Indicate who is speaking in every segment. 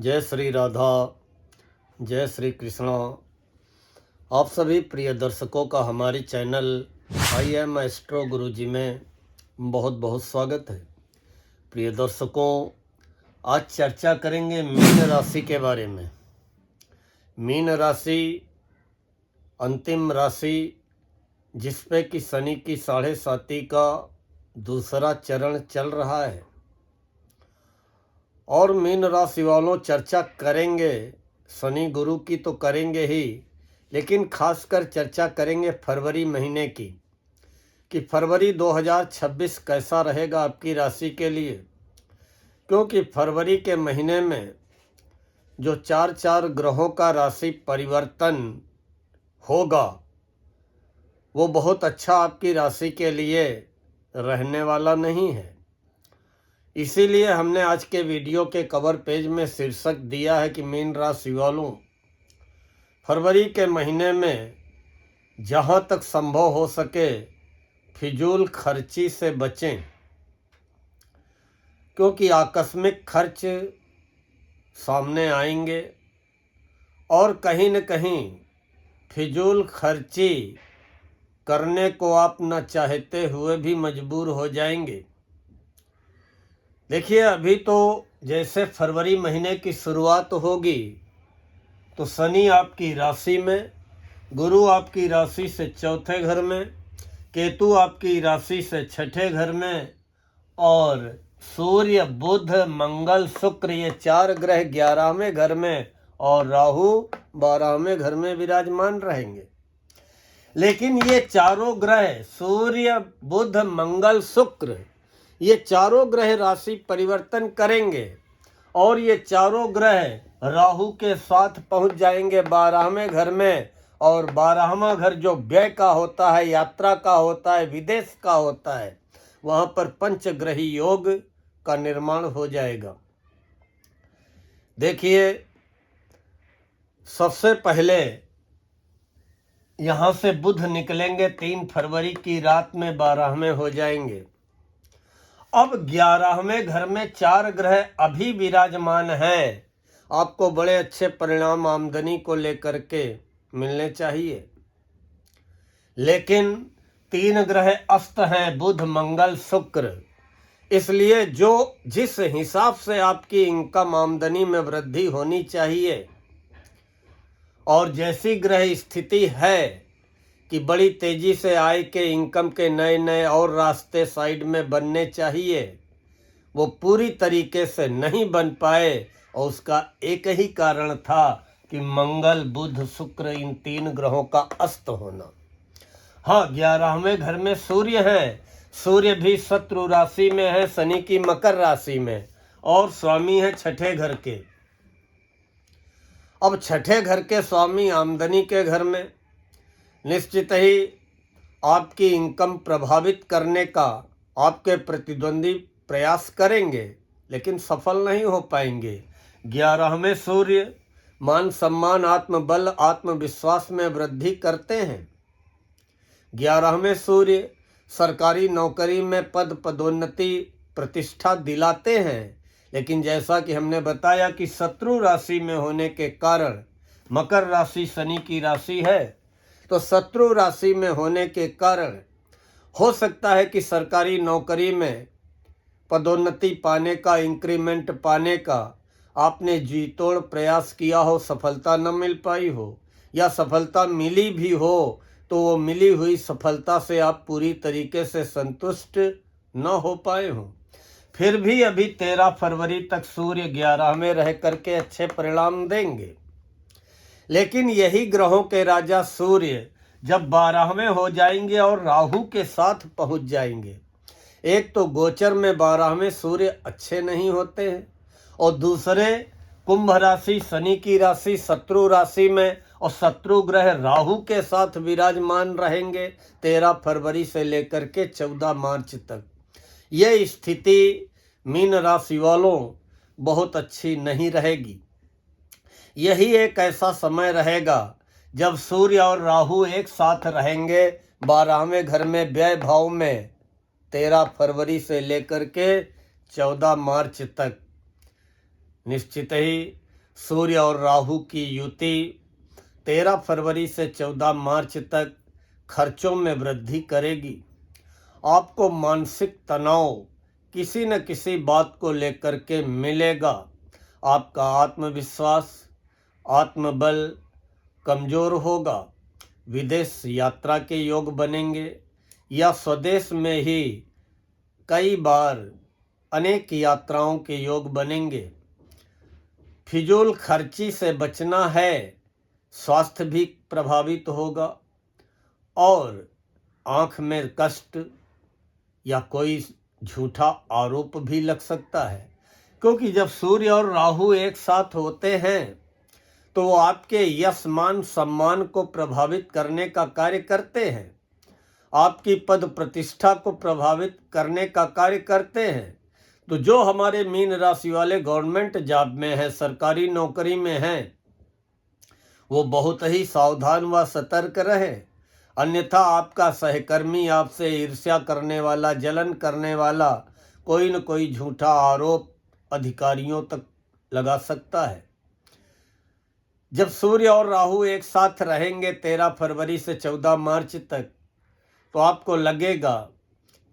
Speaker 1: जय श्री राधा, जय श्री कृष्णा। आप सभी प्रिय दर्शकों का हमारी चैनल आई एम एस्ट्रो गुरुजी में बहुत बहुत स्वागत है। प्रिय दर्शकों, आज चर्चा करेंगे मीन राशि के बारे में। मीन राशि अंतिम राशि जिस पे कि शनि की 7.5 का दूसरा चरण चल रहा है और मीन राशि वालों चर्चा करेंगे। शनि गुरु की तो करेंगे ही, लेकिन खासकर चर्चा करेंगे फरवरी महीने की कि फरवरी 2026 कैसा रहेगा आपकी राशि के लिए। क्योंकि फरवरी के महीने में जो चार ग्रहों का राशि परिवर्तन होगा वो बहुत अच्छा आपकी राशि के लिए रहने वाला नहीं है। इसीलिए हमने आज के वीडियो के कवर पेज में शीर्षक दिया है कि मीन राशि वालों फरवरी के महीने में जहाँ तक संभव हो सके फिजूल खर्ची से बचें, क्योंकि आकस्मिक खर्च सामने आएंगे और कहीं न कहीं फिजूल खर्ची करने को आप न चाहते हुए भी मजबूर हो जाएंगे। देखिए, अभी तो जैसे फरवरी महीने की शुरुआत होगी तो शनि आपकी राशि में, गुरु आपकी राशि से चौथे घर में, केतु आपकी राशि से छठे घर में और सूर्य बुध मंगल शुक्र ये 4 ग्रह 11वें घर में और राहु 12वें घर में विराजमान रहेंगे। लेकिन ये चारों ग्रह सूर्य बुध मंगल शुक्र ये चारों ग्रह राशि परिवर्तन करेंगे और ये चारों ग्रह राहु के साथ पहुंच जाएंगे 12वें घर में। और 12वां घर जो व्यय का होता है, यात्रा का होता है, विदेश का होता है, वहां पर पंचग्रही योग का निर्माण हो जाएगा। देखिए, सबसे पहले यहां से बुध निकलेंगे 3 फरवरी की रात में 12वें हो जाएंगे। अब 11वें घर में 4 ग्रह अभी विराजमान हैं। आपको बड़े अच्छे परिणाम आमदनी को लेकर के मिलने चाहिए, लेकिन 3 ग्रह अस्त हैं, बुध मंगल शुक्र। इसलिए जो जिस हिसाब से आपकी इनकम आमदनी में वृद्धि होनी चाहिए और जैसी ग्रह स्थिति है कि बड़ी तेजी से आय के इनकम के नए नए और रास्ते साइड में बनने चाहिए, वो पूरी तरीके से नहीं बन पाए। और उसका एक ही कारण था कि मंगल बुध शुक्र इन 3 ग्रहों का अस्त होना। हाँ, 11वें घर में सूर्य है। सूर्य भी शत्रु राशि में है, शनि की मकर राशि में, और स्वामी है छठे घर के। अब छठे घर के स्वामी आमदनी के घर में निश्चित ही आपकी इनकम प्रभावित करने का आपके प्रतिद्वंदी प्रयास करेंगे, लेकिन सफल नहीं हो पाएंगे। 11वें सूर्य मान सम्मान, आत्मबल, आत्मविश्वास में वृद्धि करते हैं। 11वें सूर्य सरकारी नौकरी में पद पदोन्नति प्रतिष्ठा दिलाते हैं। लेकिन जैसा कि हमने बताया कि शत्रु राशि में होने के कारण, मकर राशि शनि की राशि है, तो शत्रु राशि में होने के कारण हो सकता है कि सरकारी नौकरी में पदोन्नति पाने का, इंक्रीमेंट पाने का आपने जी तोड़ प्रयास किया हो, सफलता न मिल पाई हो, या सफलता मिली भी हो तो वो मिली हुई सफलता से आप पूरी तरीके से संतुष्ट न हो पाए हो। फिर भी अभी 13 फरवरी तक सूर्य 11वें रह करके अच्छे परिणाम देंगे। लेकिन यही ग्रहों के राजा सूर्य जब 12वें हो जाएंगे और राहु के साथ पहुंच जाएंगे, एक तो गोचर में 12वें सूर्य अच्छे नहीं होते हैं और दूसरे कुंभ राशि शनि की राशि शत्रु राशि में, और शत्रु ग्रह राहु के साथ विराजमान रहेंगे 13 फरवरी से लेकर के 14 मार्च तक। यह स्थिति मीन राशि वालों बहुत अच्छी नहीं रहेगी। यही एक ऐसा समय रहेगा जब सूर्य और राहु एक साथ रहेंगे 12वें घर में व्यय भाव में 13 फरवरी से लेकर के 14 मार्च तक। निश्चित ही सूर्य और राहु की युति 13 फरवरी से 14 मार्च तक खर्चों में वृद्धि करेगी। आपको मानसिक तनाव किसी न किसी बात को लेकर के मिलेगा। आपका आत्मविश्वास, आत्मबल कमजोर होगा। विदेश यात्रा के योग बनेंगे या स्वदेश में ही कई बार अनेक यात्राओं के योग बनेंगे। फिजूल खर्ची से बचना है। स्वास्थ्य भी प्रभावित होगा और आँख में कष्ट या कोई झूठा आरोप भी लग सकता है, क्योंकि जब सूर्य और राहु एक साथ होते हैं तो वो आपके यश मान सम्मान को प्रभावित करने का कार्य करते हैं, आपकी पद प्रतिष्ठा को प्रभावित करने का कार्य करते हैं। तो जो हमारे मीन राशि वाले गवर्नमेंट जॉब में है, सरकारी नौकरी में हैं, वो बहुत ही सावधान व सतर्क रहे, अन्यथा आपका सहकर्मी आपसे ईर्ष्या करने वाला, जलन करने वाला कोई न कोई झूठा आरोप अधिकारियों तक लगा सकता है। जब सूर्य और राहु एक साथ रहेंगे 13 फरवरी से 14 मार्च तक, तो आपको लगेगा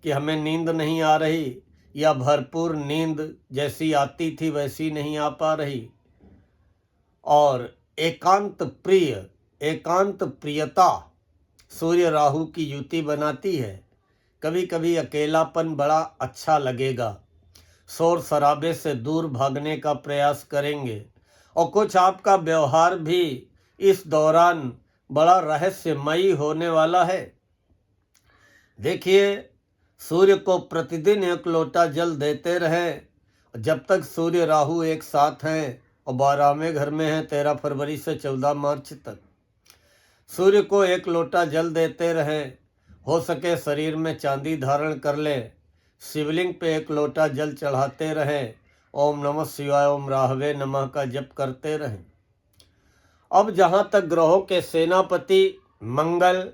Speaker 1: कि हमें नींद नहीं आ रही या भरपूर नींद जैसी आती थी वैसी नहीं आ पा रही, और एकांत प्रियता सूर्य राहु की युति बनाती है। कभी कभी अकेलापन बड़ा अच्छा लगेगा। शोर शराबे से दूर भागने का प्रयास करेंगे और कुछ आपका व्यवहार भी इस दौरान बड़ा रहस्यमयी होने वाला है। देखिए, सूर्य को प्रतिदिन 1 लोटा जल देते रहें। जब तक सूर्य राहु एक साथ हैं और 12वें घर में हैं 13 फरवरी से 14 मार्च तक, सूर्य को 1 लोटा जल देते रहें। हो सके शरीर में चांदी धारण कर लें, शिवलिंग पे 1 लोटा जल चढ़ाते रहें, ओम नमः शिवाय, ओम राहवे नमः का जप करते रहें। अब जहाँ तक ग्रहों के सेनापति मंगल,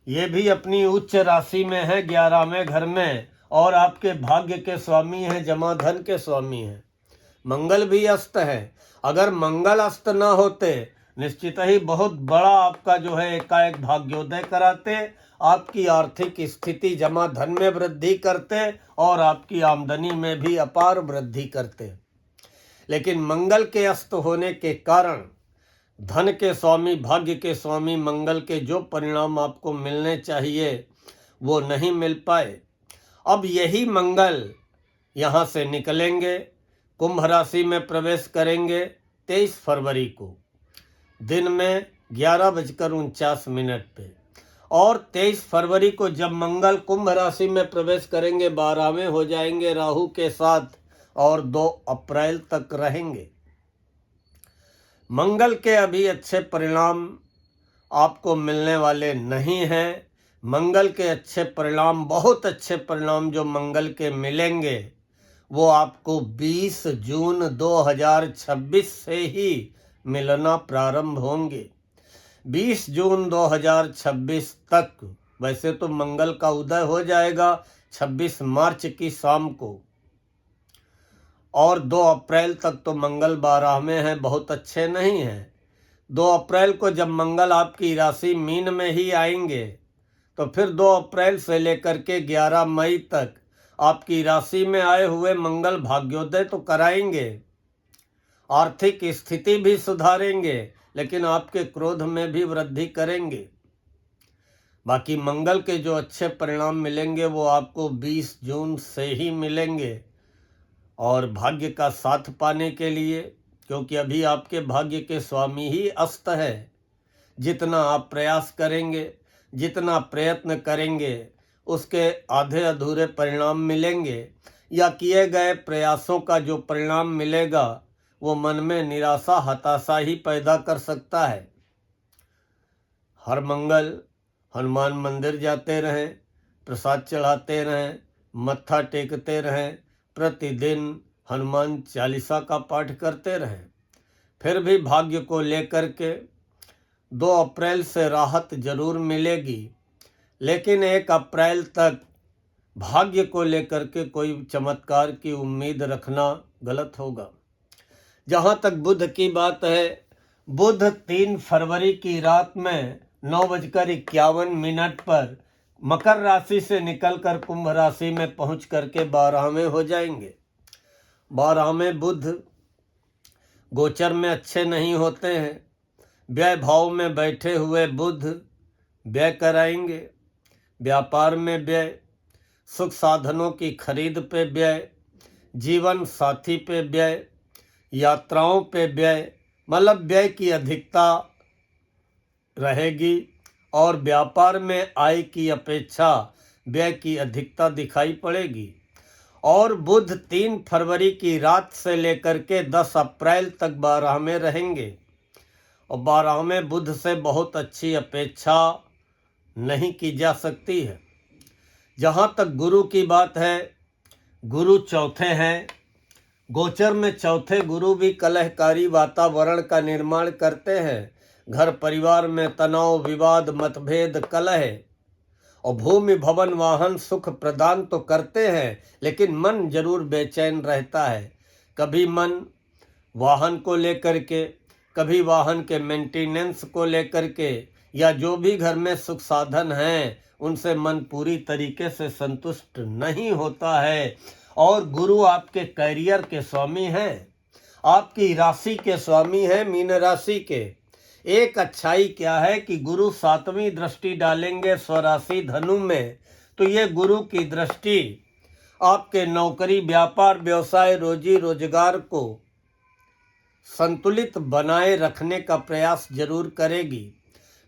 Speaker 1: ये भी अपनी उच्च राशि में है 11वें घर में, और आपके भाग्य के स्वामी हैं, जमा धन के स्वामी हैं। मंगल भी अस्त है। अगर मंगल अस्त ना होते, निश्चित ही बहुत बड़ा आपका जो है एकाएक भाग्योदय कराते, आपकी आर्थिक स्थिति जमा धन में वृद्धि करते और आपकी आमदनी में भी अपार वृद्धि करते। लेकिन मंगल के अस्त होने के कारण धन के स्वामी, भाग्य के स्वामी मंगल के जो परिणाम आपको मिलने चाहिए वो नहीं मिल पाए। अब यही मंगल यहाँ से निकलेंगे, कुंभ राशि में प्रवेश करेंगे 23 फरवरी को दिन में 11:49 पे, और 23 फरवरी को जब मंगल कुंभ राशि में प्रवेश करेंगे 12वें हो जाएंगे राहु के साथ, और 2 अप्रैल तक रहेंगे। मंगल के अभी अच्छे परिणाम आपको मिलने वाले नहीं हैं। मंगल के अच्छे परिणाम, बहुत अच्छे परिणाम जो मंगल के मिलेंगे वो आपको 20 जून 2026 से ही मिलना प्रारंभ होंगे। 20 जून 2026 तक वैसे तो मंगल का उदय हो जाएगा 26 मार्च की शाम को, और 2 अप्रैल तक तो मंगल 12 में है, बहुत अच्छे नहीं हैं। 2 अप्रैल को जब मंगल आपकी राशि मीन में ही आएंगे, तो फिर 2 अप्रैल से लेकर के 11 मई तक आपकी राशि में आए हुए मंगल भाग्योदय तो कराएंगे, आर्थिक स्थिति भी सुधारेंगे, लेकिन आपके क्रोध में भी वृद्धि करेंगे। बाकी मंगल के जो अच्छे परिणाम मिलेंगे वो आपको 20 जून से ही मिलेंगे। और भाग्य का साथ पाने के लिए, क्योंकि अभी आपके भाग्य के स्वामी ही अस्त है, जितना आप प्रयास करेंगे, जितना प्रयत्न करेंगे, उसके आधे अधूरे परिणाम मिलेंगे, या किए गए प्रयासों का जो परिणाम मिलेगा वो मन में निराशा, हताशा ही पैदा कर सकता है। हर मंगल हनुमान मंदिर जाते रहें, प्रसाद चढ़ाते रहें, मत्था टेकते रहें, प्रतिदिन हनुमान चालीसा का पाठ करते रहें। फिर भी भाग्य को लेकर के 2 अप्रैल से राहत जरूर मिलेगी, लेकिन 1 अप्रैल तक भाग्य को लेकर के कोई चमत्कार की उम्मीद रखना गलत होगा। जहाँ तक बुध की बात है, बुध 3 फरवरी की रात में 9:51 पर मकर राशि से निकलकर कुंभ राशि में पहुंच करके 12वें हो जाएंगे। 12वें बुध गोचर में अच्छे नहीं होते हैं। व्यय भाव में बैठे हुए बुध व्यय कराएंगे। व्यापार में व्यय, सुख साधनों की खरीद पे व्यय, जीवन साथी पे व्यय, यात्राओं पे व्यय, मतलब व्यय की अधिकता रहेगी। और व्यापार में आय की अपेक्षा व्यय की अधिकता दिखाई पड़ेगी। और बुध 3 फरवरी की रात से लेकर के 10 अप्रैल तक 12वें रहेंगे। और 12वें बुध से बहुत अच्छी अपेक्षा नहीं की जा सकती है। जहाँ तक गुरु की बात है, गुरु चौथे हैं। गोचर में चौथे गुरु भी कलहकारी वातावरण का निर्माण करते हैं। घर परिवार में तनाव, विवाद, मतभेद, कलह और भूमि भवन वाहन सुख प्रदान तो करते हैं, लेकिन मन जरूर बेचैन रहता है। कभी मन वाहन को लेकर के, कभी वाहन के मेंटेनेंस को लेकर के, या जो भी घर में सुख साधन हैं उनसे मन पूरी तरीके से संतुष्ट नहीं होता है। और गुरु आपके कैरियर के स्वामी हैं, आपकी राशि के स्वामी हैं, मीन राशि के। एक अच्छाई क्या है कि गुरु 7वीं दृष्टि डालेंगे स्वराशि धनु में, तो ये गुरु की दृष्टि आपके नौकरी, व्यापार, व्यवसाय, रोजी रोजगार को संतुलित बनाए रखने का प्रयास जरूर करेगी।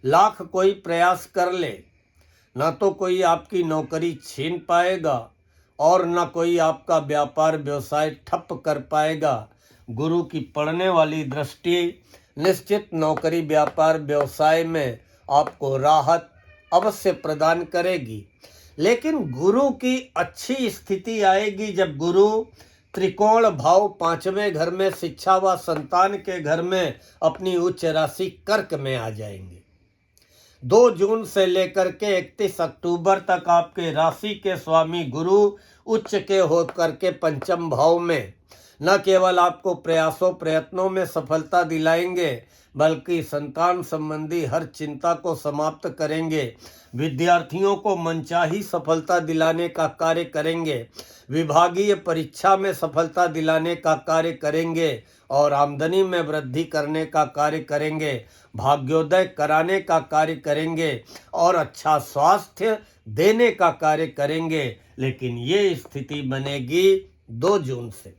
Speaker 1: लाख कोई प्रयास कर ले, ना तो कोई आपकी नौकरी छीन पाएगा और ना कोई आपका व्यापार व्यवसाय ठप कर पाएगा। गुरु की पड़ने वाली दृष्टि निश्चित नौकरी, व्यापार, व्यवसाय में आपको राहत अवश्य प्रदान करेगी। लेकिन गुरु की अच्छी स्थिति आएगी जब गुरु त्रिकोण भाव 5वें घर में, शिक्षा व संतान के घर में अपनी उच्च राशि कर्क में आ जाएंगे। 2 जून से लेकर के 31 अक्टूबर तक आपके राशि के स्वामी गुरु उच्च के होकर के 5म भाव में न केवल आपको प्रयासों प्रयत्नों में सफलता दिलाएंगे, बल्कि संतान संबंधी हर चिंता को समाप्त करेंगे। विद्यार्थियों को मनचाही सफलता दिलाने का कार्य करेंगे। विभागीय परीक्षा में सफलता दिलाने का कार्य करेंगे और आमदनी में वृद्धि करने का कार्य करेंगे। भाग्योदय कराने का कार्य करेंगे और अच्छा स्वास्थ्य देने का कार्य करेंगे। लेकिन ये स्थिति बनेगी 2 जून से।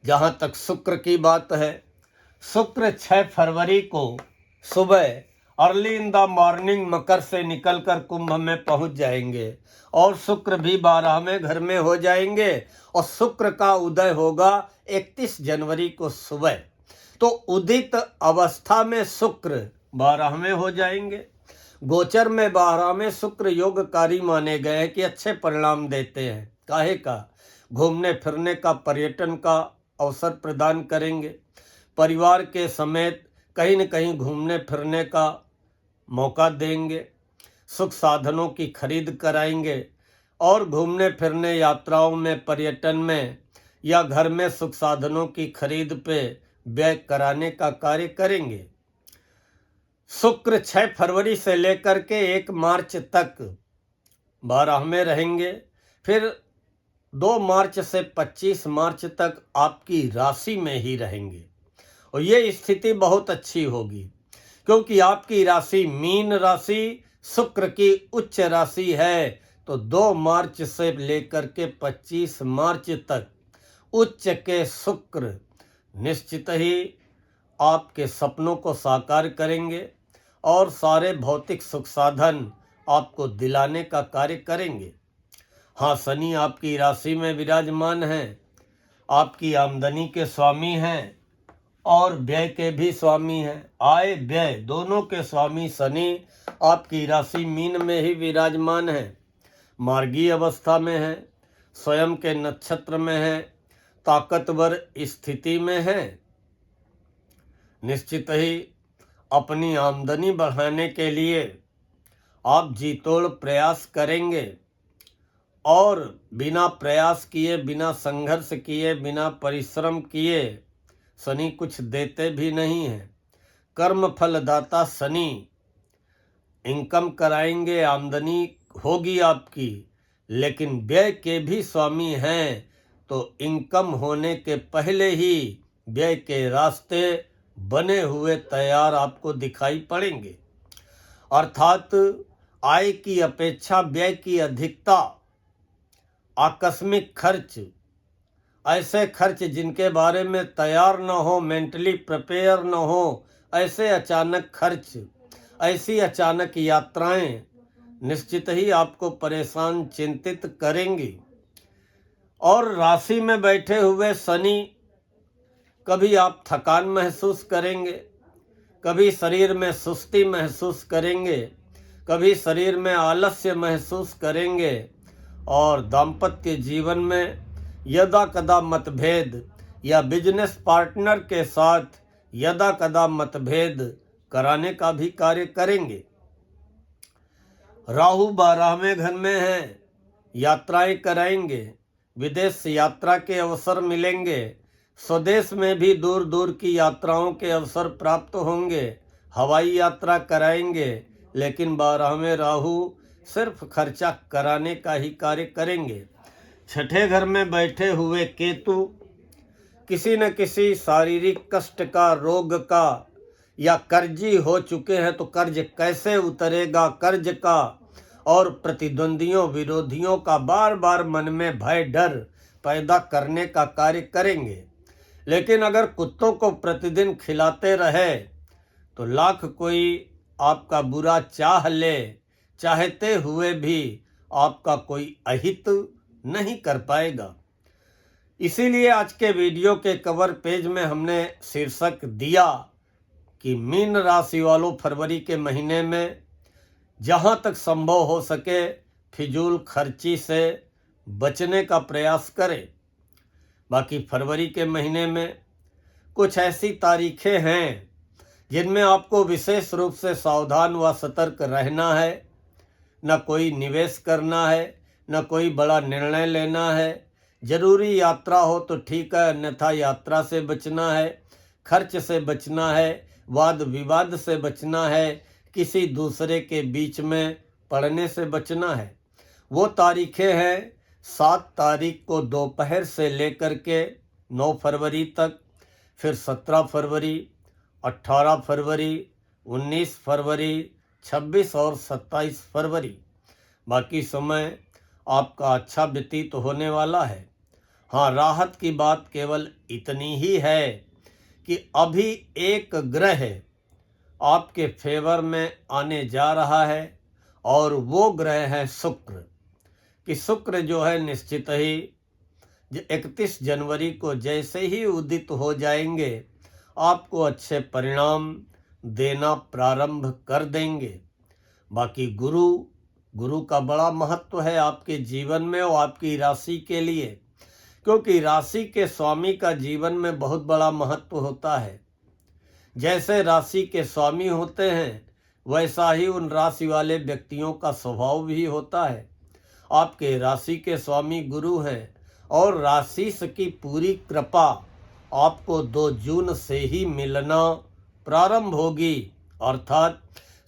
Speaker 1: जहाँ तक शुक्र की बात है, शुक्र 6 फरवरी को सुबह अर्ली इन द मॉर्निंग मकर से निकलकर कुंभ में पहुंच जाएंगे और शुक्र भी 12वें घर में हो जाएंगे। और शुक्र का उदय होगा 31 जनवरी को सुबह। तो उदित अवस्था में शुक्र 12वें हो जाएंगे। गोचर में 12वें शुक्र योगकारी माने गए हैं कि अच्छे परिणाम देते हैं। काहे का? घूमने फिरने का, पर्यटन का अवसर प्रदान करेंगे। परिवार के समेत कहीं न कहीं घूमने फिरने का मौका देंगे। सुख साधनों की खरीद कराएंगे और घूमने फिरने, यात्राओं में, पर्यटन में या घर में सुख साधनों की खरीद पे व्यय कराने का कार्य करेंगे। शुक्र 6 फरवरी से लेकर के 1 मार्च तक 12वें रहेंगे। फिर 2 मार्च से 25 मार्च तक आपकी राशि में ही रहेंगे। और ये स्थिति बहुत अच्छी होगी क्योंकि आपकी राशि मीन राशि शुक्र की उच्च राशि है। तो 2 मार्च से लेकर के 25 मार्च तक उच्च के शुक्र निश्चित ही आपके सपनों को साकार करेंगे और सारे भौतिक सुख साधन आपको दिलाने का कार्य करेंगे। हाँ, शनि आपकी राशि में विराजमान हैं, आपकी आमदनी के स्वामी हैं और व्यय के भी स्वामी हैं। आय व्यय दोनों के स्वामी शनि आपकी राशि मीन में ही विराजमान है। मार्गीय अवस्था में है, स्वयं के नक्षत्र में है, ताकतवर स्थिति में है। निश्चित ही अपनी आमदनी बढ़ाने के लिए आप जी तोड़ प्रयास करेंगे और बिना प्रयास किए, बिना संघर्ष किए, बिना परिश्रम किए शनि कुछ देते भी नहीं हैं। कर्म फलदाता शनि इनकम कराएंगे, आमदनी होगी आपकी, लेकिन व्यय के भी स्वामी हैं, तो इनकम होने के पहले ही व्यय के रास्ते बने हुए तैयार आपको दिखाई पड़ेंगे। अर्थात आय की अपेक्षा व्यय की अधिकता, आकस्मिक खर्च, ऐसे खर्च जिनके बारे में तैयार न हो, मेंटली प्रिपेयर न हो, ऐसे अचानक खर्च, ऐसी अचानक यात्राएं निश्चित ही आपको परेशान, चिंतित करेंगी। और राशि में बैठे हुए शनि, कभी आप थकान महसूस करेंगे, कभी शरीर में सुस्ती महसूस करेंगे, कभी शरीर में आलस्य महसूस करेंगे, और दाम्पत्य जीवन में यदा कदा मतभेद या बिजनेस पार्टनर के साथ यदा कदा मतभेद कराने का भी कार्य करेंगे। राहु 12वें घर में है, यात्राएं कराएंगे, विदेश यात्रा के अवसर मिलेंगे, स्वदेश में भी दूर दूर की यात्राओं के अवसर प्राप्त होंगे, हवाई यात्रा कराएंगे, लेकिन 12वें राहु सिर्फ खर्चा कराने का ही कार्य करेंगे। छठे घर में बैठे हुए केतु किसी न किसी शारीरिक कष्ट का, रोग का, या कर्जी हो चुके हैं तो कर्ज कैसे उतरेगा, कर्ज का और प्रतिद्वंदियों, विरोधियों का बार बार मन में भय, डर पैदा करने का कार्य करेंगे। लेकिन अगर कुत्तों को प्रतिदिन खिलाते रहे तो लाख कोई आपका बुरा चाह ले, चाहते हुए भी आपका कोई अहित नहीं कर पाएगा। इसीलिए आज के वीडियो के कवर पेज में हमने शीर्षक दिया कि मीन राशि वालों फरवरी के महीने में जहां तक संभव हो सके फिजूल खर्ची से बचने का प्रयास करें। बाकी फरवरी के महीने में कुछ ऐसी तारीखें हैं जिनमें आपको विशेष रूप से सावधान व सतर्क रहना है। न कोई निवेश करना है, न कोई बड़ा निर्णय लेना है। जरूरी यात्रा हो तो ठीक है, अन्यथा यात्रा से बचना है, खर्च से बचना है, वाद विवाद से बचना है, किसी दूसरे के बीच में पड़ने से बचना है। वो तारीखें हैं 7 तारीख को दोपहर से लेकर के 9 फरवरी तक, फिर 17 फरवरी, 18 फरवरी, 19 फरवरी, 26 और 27 फरवरी। बाकी समय आपका अच्छा व्यतीत होने वाला है। हाँ, राहत की बात केवल इतनी ही है कि अभी एक ग्रह आपके फेवर में आने जा रहा है, और वो ग्रह है शुक्र। कि शुक्र जो है निश्चित ही 31 जनवरी को जैसे ही उदित हो जाएंगे आपको अच्छे परिणाम देना प्रारंभ कर देंगे। बाकी गुरु का बड़ा महत्व है आपके जीवन में और आपकी राशि के लिए, क्योंकि राशि के स्वामी का जीवन में बहुत बड़ा महत्व होता है। जैसे राशि के स्वामी होते हैं वैसा ही उन राशि वाले व्यक्तियों का स्वभाव भी होता है। आपके राशि के स्वामी गुरु हैं, और राशि की पूरी कृपा आपको 2 जून से ही मिलना प्रारंभ होगी। अर्थात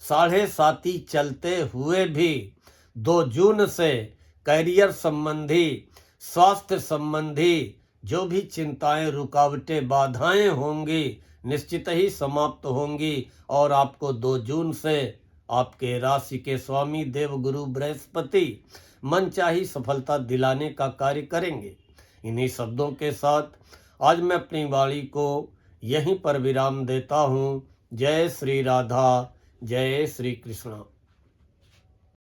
Speaker 1: 7.5 चलते हुए भी 2 जून से करियर संबंधी, स्वास्थ्य संबंधी जो भी चिंताएं, रुकावटें, बाधाएं होंगी निश्चित ही समाप्त होंगी, और आपको 2 जून से आपके राशि के स्वामी देवगुरु बृहस्पति मनचाही सफलता दिलाने का कार्य करेंगे। इन्हीं शब्दों के साथ आज मैं अपनी वाणी को यहीं पर विराम देता हूँ। जय श्री राधा, जय श्री कृष्ण।